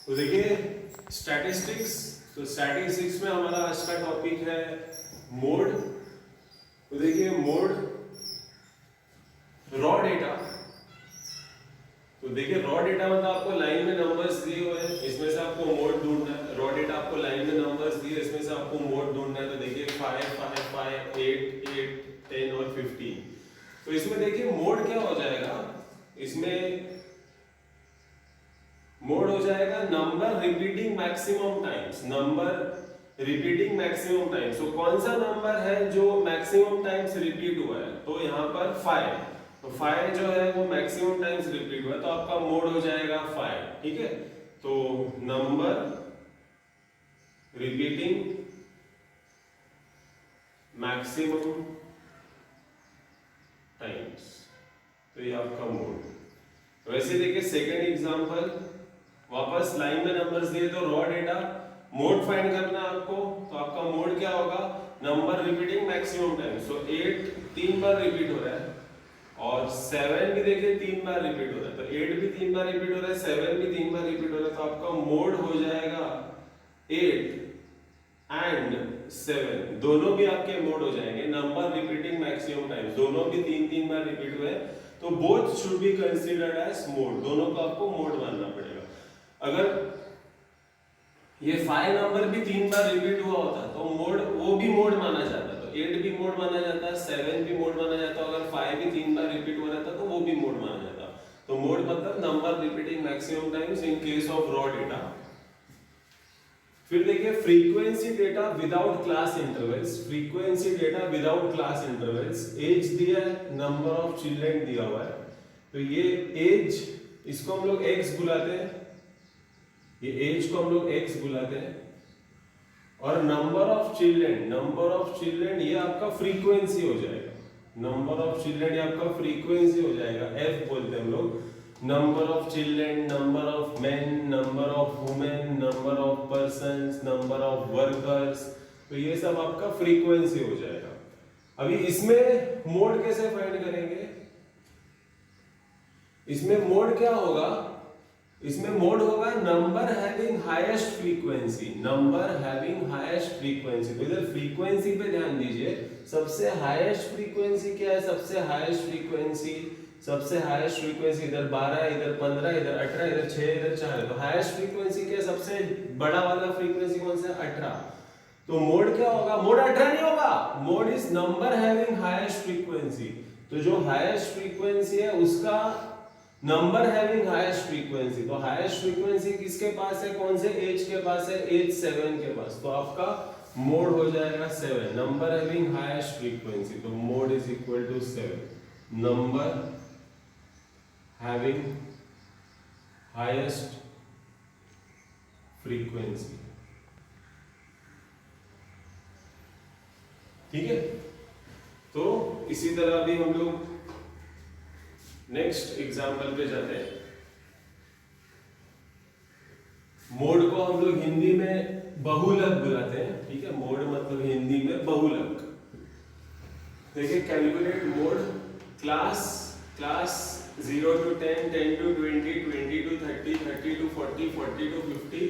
तो देखिए स्टैटिस्टिक्स, तो स्टैटिस्टिक्स में हमारा आज का टॉपिक है मोड। तो देखिए मोड, रॉ डेटा। तो देखिए रॉ डेटा मतलब आपको लाइन में नंबर्स दिए हुए हैं, इसमें से आपको मोड ढूंढना है। रॉ डेटा आपको लाइन में नंबर्स दिए, इसमें से आपको मोड ढूंढना है। तो देखिए 5 5 5 8 8 10 और 15। तो इसमें देखिए मोड क्या हो जाएगा, इसमें मोड हो जाएगा number repeating maximum times, number repeating maximum times. तो कौन सा नंबर है जो मैक्सिमम टाइम्स रिपीट हुआ है, तो यहाँ पर 5। तो 5 जो है वो मैक्सिमम टाइम्स रिपीट हुआ है, तो आपका मोड हो जाएगा 5। ठीक है, तो नंबर रिपीटिंग मैक्सिमम टाइम्स, तो ये आपका मोड। वैसे देखिए सेकेंड एग्जांपल, वापस लाइन में नंबर्स दिए, तो रॉ डेटा मोड फाइंड करना है आपको। तो आपका मोड क्या होगा, नंबर रिपीटिंग मैक्सिमम टाइम। सो 8 3 बार रिपीट हो रहा है और 7 भी देखिए 3 बार रिपीट हो रहा है। तो 8 भी 3 बार रिपीट हो रहा है, 7 भी 3 बार रिपीट हो रहा है। तो आपका मोड हो जाएगा 8 एंड 7, दोनों भी आपके मोड हो जाएंगे। नंबर रिपीटिंग मैक्सिमम टाइम, दोनों भी 3 3 बार रिपीट हुए, तो both should be considered as mode, दोनों को आपको मोड मानना पड़ेगा। अगर ये 5 नंबर भी 3 बार रिपीट हुआ होता तो मोड, वो भी मोड माना जाता। तो 8 भी मोड माना जाता, 7 भी मोड माना जाता। अगर 5 भी 3 बार रिपीट हो रहा था तो वो भी मोड माना जाता। तो मोड मतलब number repeating maximum times in case of raw data. फिर देखिए frequency data without class intervals, frequency data without class intervals. As दिया है, नंबर ऑफ चिल्ड्रन दिया हुआ है। तो ये एज, इसको हम लोग एक्स बुलाते हैं, ये एज को हम लोग एक्स बुलाते हैं। और number of children, number of children ये आपका फ्रीक्वेंसी हो जाएगा। नंबर ऑफ चिल्ड्रन ये आपका फ्रीक्वेंसी हो जाएगा, एफ बोलते हैं हम लोग। Number of children, number of main, number of women, number of persons, number of workers, तो ये सब आपका फ्रीक्वेंसी हो जाएगा। अभी इसमें मोड कैसे फाइंड करेंगे, इसमें मोड क्या होगा, इसमें मोड होगा number having highest frequency, number having highest frequency. तो इधर फ्रीक्वेंसी पे ध्यान दीजिए, सबसे हाईएस्ट फ्रीक्वेंसी क्या है, सबसे हाईएस्ट फ्रीक्वेंसी, सबसे हाईएस्ट फ्रीक्वेंसी इधर 12, इधर 15, इधर 18, इधर 6, इधर 4 है। तो हाईएस्ट फ्रीक्वेंसी क्या है, सबसे बड़ा वाला फ्रीक्वेंसी कौन सा है, 18। तो मोड क्या होगा, मोड 18 नहीं होगा, mode is number having highest frequency. तो जो हाईएस्ट फ्रीक्वेंसी है उसका नंबर हैविंग हाईएस्ट फ्रीक्वेंसी। तो हाईएस्ट फ्रीक्वेंसी किसके पास है, कौन से एज के पास है, एज 7 के पास। तो आपका मोड हो जाएगा 7, नंबर हैविंग हाईएस्ट फ्रीक्वेंसी। तो mode is equal to 7, number having highest frequency. ठीक है, तो इसी तरह भी हम लोग नेक्स्ट एग्जाम्पल पे जाते हैं। मोड को हम लोग हिंदी में बहुलक बुलाते हैं। ठीक है, मोड मतलब हिंदी में बहुलक। देखिए calculate mode, class 0 to 10, 10 to 20, 20 to 30, 30 to 40, 40 to 50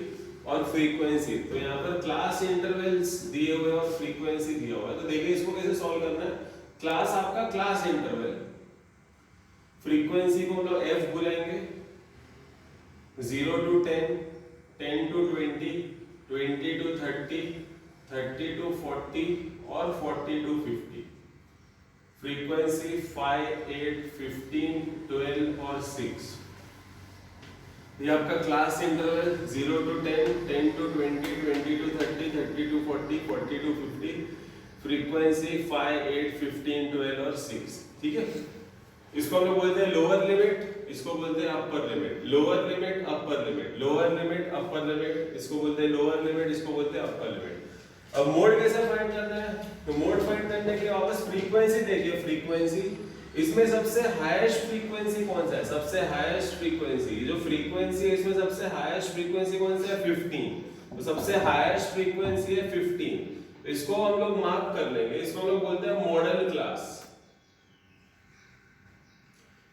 और फ्रीक्वेंसी। तो यहाँ पर क्लास इंटरवल्स दिए हुए और फ्रीक्वेंसी दिया हुआ है। तो देखिए इसको कैसे सॉल्व करना है। क्लास आपका क्लास इंटरवल, फ्रीक्वेंसी को हम लोग एफ बुलाएंगे। 0 to 10, 10 to 20, 20 to 30, 30 to 40 और 40 to 50। फ्रीक्वेंसी 5, 8, 15, 12 और 6। ये आपका class interval 0 to 10, 10 to 20, 20 to 30, 30 to 40, 40 to 50। Frequency 5, 8, 15, 12 और 6। ठीक है, इसको हम लोग बोलते हैं लोअर लिमिट, इसको बोलते हैं upper limit. Lower limit, upper limit, lower limit, upper limit, इसको बोलते हैं लोअर लिमिट, इसको बोलते हैं अपर लिमिट। अब मोड कैसे फाइंड करना है, तो मोड फाइंड करने के लिए वापस फ्रीक्वेंसी देखिए। फ्रीक्वेंसी, इसमें सबसे हाईएस्ट फ्रीक्वेंसी कौन सा है, सबसे हाईएस्ट फ्रीक्वेंसी, जो फ्रीक्वेंसी है इसमें सबसे हाईएस्ट फ्रीक्वेंसी कौन सा है, 15। तो सबसे हाईएस्ट फ्रीक्वेंसी है 15। तो इसको हम लोग मार्क कर लेंगे, इसको हम लोग बोलते हैं मॉडल क्लास।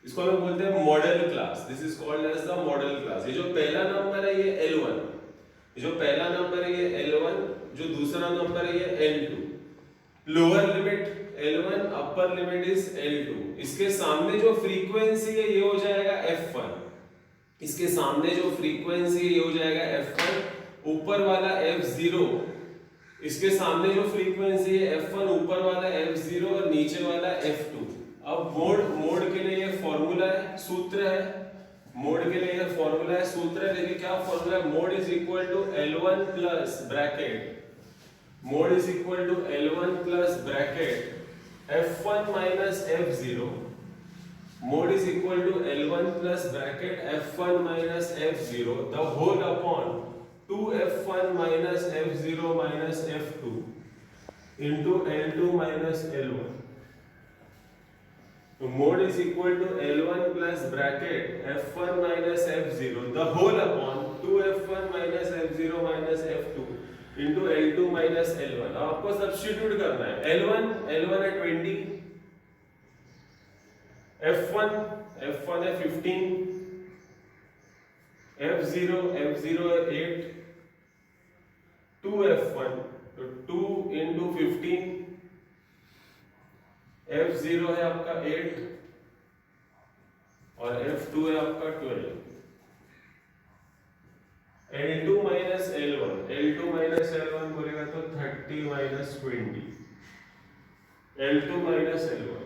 इसको हम बोलते हैं modal class, this is called as the modal class. ये जो पहला नंबर है ये L1, ये जो पहला नंबर है ये L1, जो दूसरा नंबर है ये L2। Lower limit L1, upper limit is L2। इसके सामने जो फ्रीक्वेंसी है ये हो जाएगा F1, इसके सामने जो फ्रीक्वेंसी है ये हो जाएगा F1, ऊपर वाला F0, इसके सामने जो फ्रीक्वेंसी है F1, ऊपर वाला F0 और नीचे वाला F2। अब मोड के लिए ये फॉर्मूला है, सूत्र है, मोड के लिए ये फॉर्मूला है, सूत्र है। देखिए क्या फॉर्मूला है, mode is equal to L1 plus bracket, mode is equal to L1 plus bracket F1 minus F0, mode is equal to L1 plus bracket F1 minus F0 the whole upon 2F1 minus F0 minus F2 into L2 minus L1। तो mode is equal to L1 plus bracket F1 minus F0 the whole upon 2F1 minus F0 minus F2 into L2 minus L1। अब आपको substitute करना है। L1 है 20, F1 है 15, F0 है 8, 2F1 तो 2 into 15, F0 है आपका 8 और F2 है आपका 12। L2 minus L1 बोलेगा तो 30 minus 20, L2 minus L1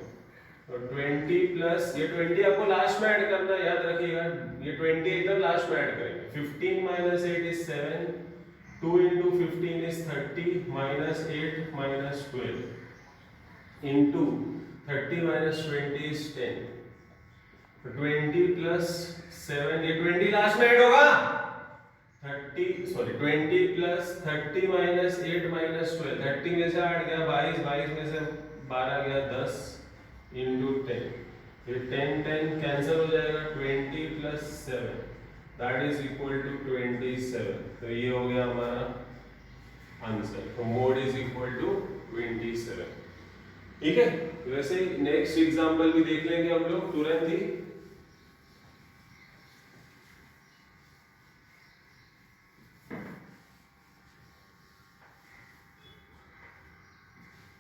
तो 20 प्लस ये 20 आपको लास्ट में ऐड करना है, याद रखिएगा ये 20 एकदम लास्ट में ऐड करेंगे। 15 minus 8 is 7, 2 into 15 is 30 minus 8 minus 12 into 30 minus 20 is 10, तो 20 plus 7, ये 20 लास्ट में ऐड होगा, 20 plus 30 minus 8 minus 12, 30 में से 8 गया 22, 22 में से 12 गया 10 into 10, ये 10 कैंसिल हो जाएगा, 20 plus 7 that is equal to 27। तो ये हो गया हमारा आंसर। तो मोड इज इक्वल टू 27। ठीक है, वैसे नेक्स्ट एग्जांपल भी देख लेंगे हम लोग तुरंत ही।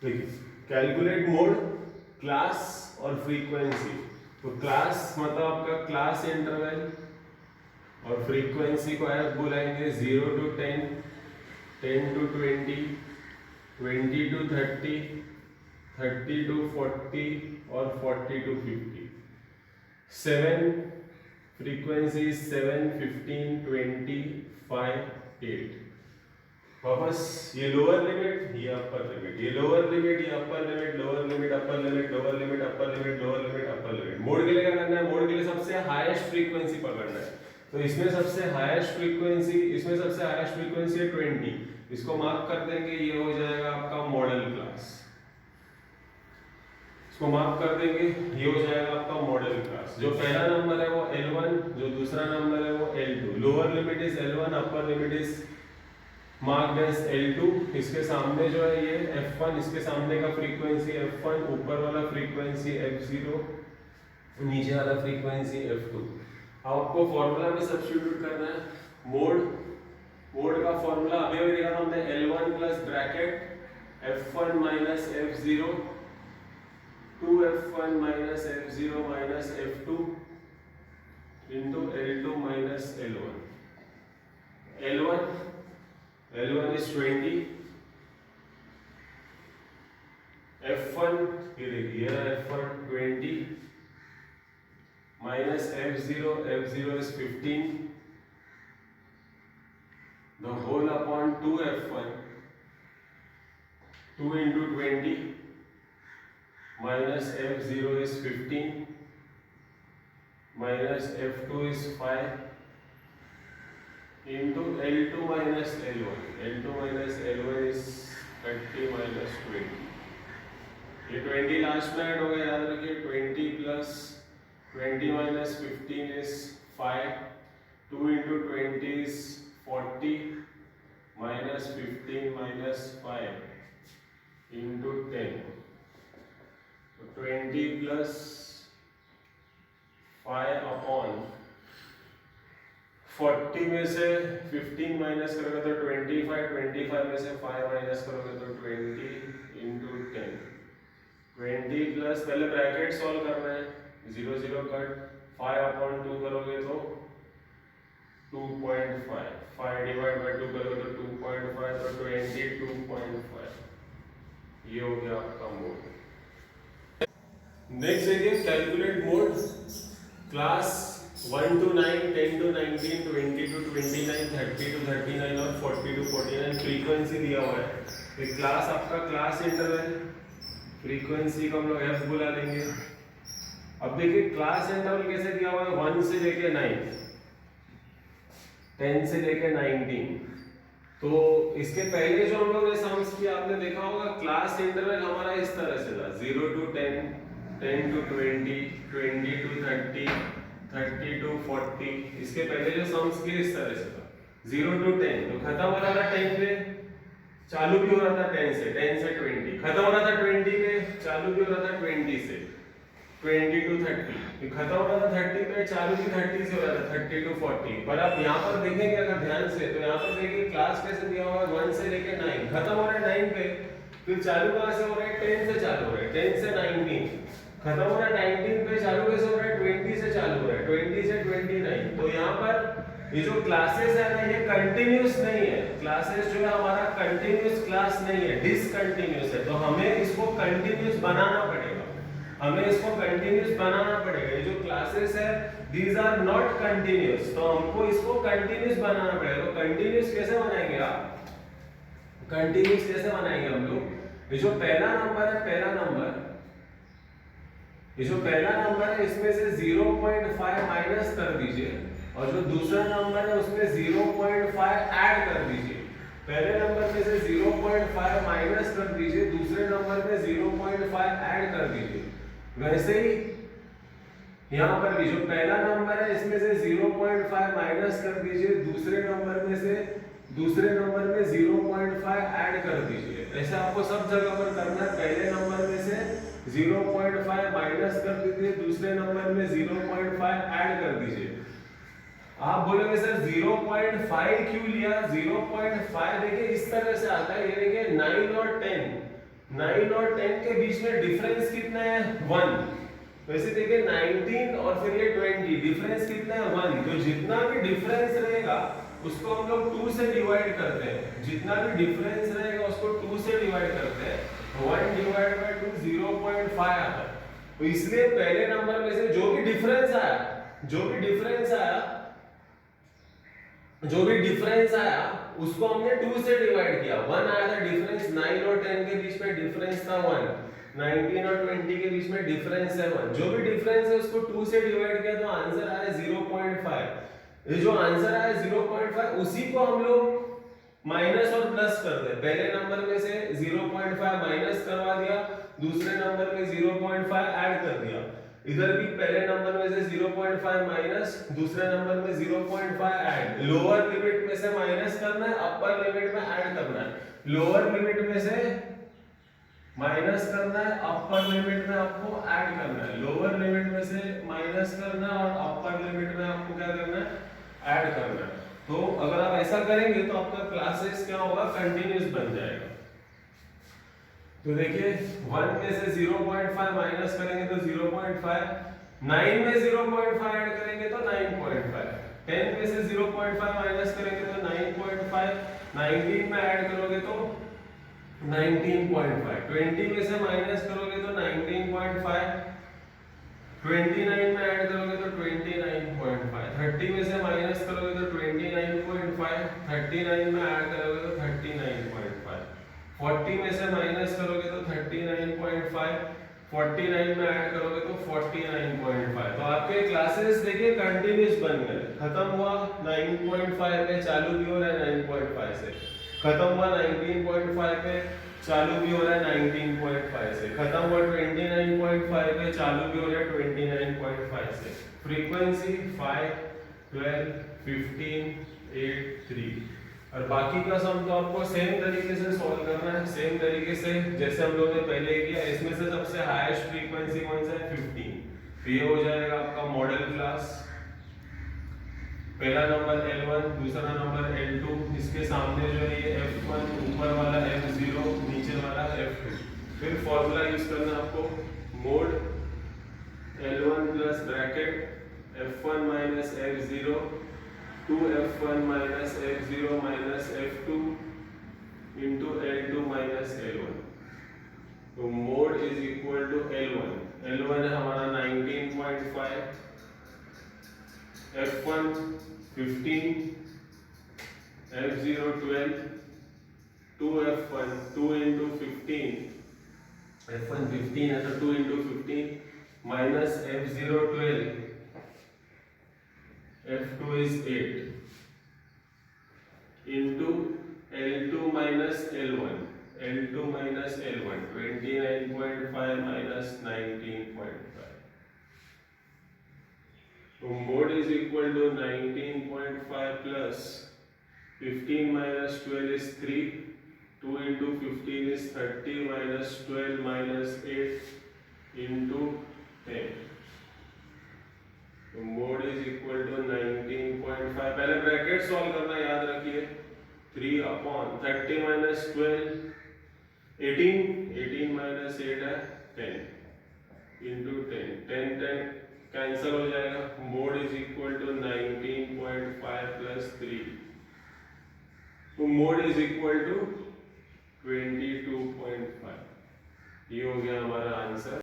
देखिए कैलकुलेट मोड, क्लास और फ्रीक्वेंसी। तो क्लास मतलब आपका क्लास इंटरवल और फ्रीक्वेंसी को आप बुलाएंगे 0 to 10, 10 to 20, 20 to 30, 30 to 40 और 40 to 50। 7 फ्रीक्वेंसी 7, 15, 20, 5, 8। वापस ये लोअर लिमिट, ये अपर लिमिट, ये लोअर लिमिट, ये upper limit, lower limit, upper limit, lower limit, upper limit, lower limit, upper limit. Mode के लिए क्या करना है, मोड के लिए सबसे हाईएस्ट फ्रीक्वेंसी पकड़ना है। तो इसमें सबसे हाईएस्ट फ्रीक्वेंसी है 20, इसको मार्क कर देंगे, ये हो जाएगा आपका मॉडल क्लास। इसको मार्क कर देंगे, ये हो जाएगा आपका मॉडल क्लास। जो पहला नंबर है वो L1, जो दूसरा नंबर है वो L2। Lower limit is L1, upper limit is marked as L2। इसके सामने जो है ये F1, इसके सामने का फ्रीक्वेंसी F1, ऊपर वाला फ्रीक्वेंसी F0, नीचे वाला फ्रीक्वेंसी F2। आपको फॉर्मूला में सब्स्टिट्यूट करना है। मोड का फॉर्मूला अभी भी देखा था हमने, L1 plus bracket F1 minus F0, 2F1 minus F0 minus F2 into L2 minus L1। L1 is 20, F1 ये देखिए F1 20 minus F0 is 15, the whole upon 2F1, 2 into 20 minus F0 is 15 minus F2 is 5 into L2 minus L1, L2 minus L1 is 30 minus 20। ये 20 last में add हो गया, याद रखिए 20 plus 20 minus 15 is 5, 2 into 20 is 40 minus 15 minus 5 into 10। तो 20 plus 5 upon 40 में से 15 minus करोगे तो 25, 25 में से 5 माइनस करोगे तो 20 इंटू 10, 20 प्लस, पहले ब्रैकेट सॉल्व करना है, 0 0 कट, 5 अपॉन 2 करोगे तो 2.5, 5 डिवाइड बाय 2 करोगे तो 2.5, तो 22.5, ये हो गया आपका मोड। नेक्स्ट देखिए calculate mode, class 1 to 9, 10 to 19, 20 to 29, 30 to 39 और 40 to 49 फ्रीक्वेंसी दिया हुआ है। ये क्लास आपका क्लास इंटरवल, फ्रीक्वेंसी को हम लोग f बुला लेंगे। अब देखिए क्लास इंटरवल कैसे दिया हुआ है, 1 से लेके 9, 10 से लेके 19। तो इसके पहले जो हम लोग ने सम्स किया आपने देखा होगा, क्लास इंटरवल हमारा इस तरह से था, 0 to 10, 10 to 20, 20 to 30, 30 to 40। इसके पहले जो सम्स किए इस तरह से था, 0 to 10 तो खत्म हो रहा था 10 पे, चालू भी हो रहा था 10 से, 10 से 20 खत्म हो रहा था 20 पे, चालू भी हो रहा था 20 से, 20 to 30 खत्म हो रहा था 30 पे, चालू भी 30 से हो रहा था, 30 to 40। पर आप यहाँ पर देखेंगे अगर ध्यान से, तो यहाँ पर देखिए क्लास कैसे दिया हुआ है, 1 से लेके 9, खत्म हो रहा है 9 पे, फिर चालू कहाँ से हो रहा है, 10 से चालू हो रहा है, 10 से 19, खत्म हो रहा है 19 पे, चालू कैसे हो रहा है, 20 से चालू हो रहा है, 20 से 29। तो यहाँ पर ये जो क्लासेस है ना, ये कंटिन्यूस नहीं है, क्लासेस जो है हमारा कंटिन्यूस क्लास नहीं है, डिसकंटिन्यूस है। तो हमें इसको कंटिन्यूस बनाना पड़ेगा, हमें इसको कंटिन्यूस बनाना पड़ेगा। ये जो क्लासेस है दीज आर नॉट कंटिन्यूस, तो हमको इसको कंटिन्यूस बनाना पड़ेगा। तो कंटिन्यूस कैसे बनाएंगे आप, कंटिन्यूस कैसे बनाएंगे हम लोग, ये जो पहला नंबर है, पहला नंबर, ये जो पहला नंबर है इसमें से 0.5 माइनस कर दीजिए, और जो दूसरा नंबर है उसमें 0.5 ऐड कर दीजिए। पहले नंबर में से 0.5 माइनस कर दीजिए, दूसरे नंबर में 0.5 ऐड कर दीजिए। वैसे ही यहाँ पर भी जो पहला नंबर है इसमें से 0.5 माइनस कर दीजिए, दूसरे नंबर में 0.5 ऐड कर दीजिए। ऐसे आपको सब जगह पर करना है, पहले नंबर में से 0.5 माइनस कर दीजिए, दूसरे नंबर में 0.5 ऐड कर दीजिए। आप बोलोगे सर 0.5 क्यों लिया, 0.5 देखिए इस तरह से आता है, ये देखिए 9 और 10, 9 और 10 के बीच में डिफरेंस कितना है, 1। वैसे देखिए 19 और फिर ये 20, डिफरेंस कितना है, 1। तो जितना भी डिफरेंस रहेगा उसको हम लोग 2 से डिवाइड करते हैं, जितना भी डिफरेंस रहेगा उसको 2 से डिवाइड करते हैं, 1 डिवाइड बाय 2 0.5 आता है। तो इसलिए पहले नंबर में से जो भी डिफरेंस आया, जो भी डिफरेंस आया उसको हमने 2 से डिवाइड किया। 1 आया था डिफरेंस, 9 और 10 के बीच में डिफरेंस था 1, 19 और 20 के बीच में डिफरेंस है 1। जो भी डिफरेंस है उसको 2 से डिवाइड किया तो आंसर आया 0.5। ये जो आंसर आया 0.5 उसी को हम लोग माइनस और प्लस कर दे। पहले नंबर में से 0.5 माइनस करवा दिया, दूसरे नंबर में 0.5 ऐड कर दिया। इधर भी पहले नंबर में से 0.5 माइनस, दूसरे नंबर में 0.5 ऐड। लोअर लिमिट में से माइनस करना है, अपर लिमिट में ऐड करना है। लोअर लिमिट में से माइनस करना है, अपर लिमिट में आपको ऐड करना है। लोअर लिमिट में से माइनस करना है और अपर लिमिट में आपको क्या करना है, ऐड करना है। तो अगर आप ऐसा करेंगे तो आपका क्लासेस क्या होगा, कंटिन्यूस बन जाएगा। तो देखिए 1 में से 0.5 माइनस करेंगे तो 0.5, 9 में 0.5 ऐड करेंगे तो 9.5, 10 में से 0.5 माइनस करेंगे तो 9.5, 19 में ऐड करोगे तो 19.5, 20 में से माइनस करोगे तो 19.5, 29 में ऐड करोगे तो 29.5, 30 में से माइनस करोगे तो 29.5, 39 में ऐड करोगे तो 39.5, 40 में से माइनस करोगे तो 39.5, 49 में ऐड करोगे तो 49.5। तो आपके क्लासेस देखिए कंटिन्यूस बन गए। खत्म हुआ 9.5 पे, चालू भी हो रहा है 9.5 से। खत्म हुआ 19.5 पे, चालू भी हो रहा है 19.5 से। खत्म हुआ 29.5 पे, चालू भी हो रहा है 29.5 से। फ्रीक्वेंसी 5, 12, 15, 8, 3। और बाकी का सम तो आपको सेम तरीके से सॉल्व करना है, सेम तरीके से जैसे हम लोग ने पहले किया। इसमें से सबसे हाईएस्ट फ्रीक्वेंसी कौन सा है, 15। तो ये हो जाएगा आपका मॉडल क्लास। पहला नंबर L1, दूसरा नंबर L2, इसके सामने जो है ये F1, ऊपर वाला F0, नीचे वाला F2। फिर फॉर्मूला यूज करना आपको, mode L1 plus bracket F1 minus F0 2F1 minus F0 minus F2 into L2 minus L1। तो mode is equal to L1 है हमारा 19.5, F1 15, F0 12, 2F1 2 into 15, F1 15 है तो 2 into 15 minus F0 12, F2 is 8 into L2 minus L1, L2 minus L1 29.5 minus 19.5। तो mode is equal to 19.5 plus 15 minus 12 is 3, 2 into 15 is 30 minus 12 minus 8 into 10। तो mode is equal to 19.5, पहले bracket solve करना याद रखिए, 3 upon 30 minus 12 18 minus 8 है 10 into 10 cancel हो जाएगा। Mode is equal to 19.5 plus 3, तो मोड इज इक्वल टू 22.5। ये हो गया हमारा आंसर।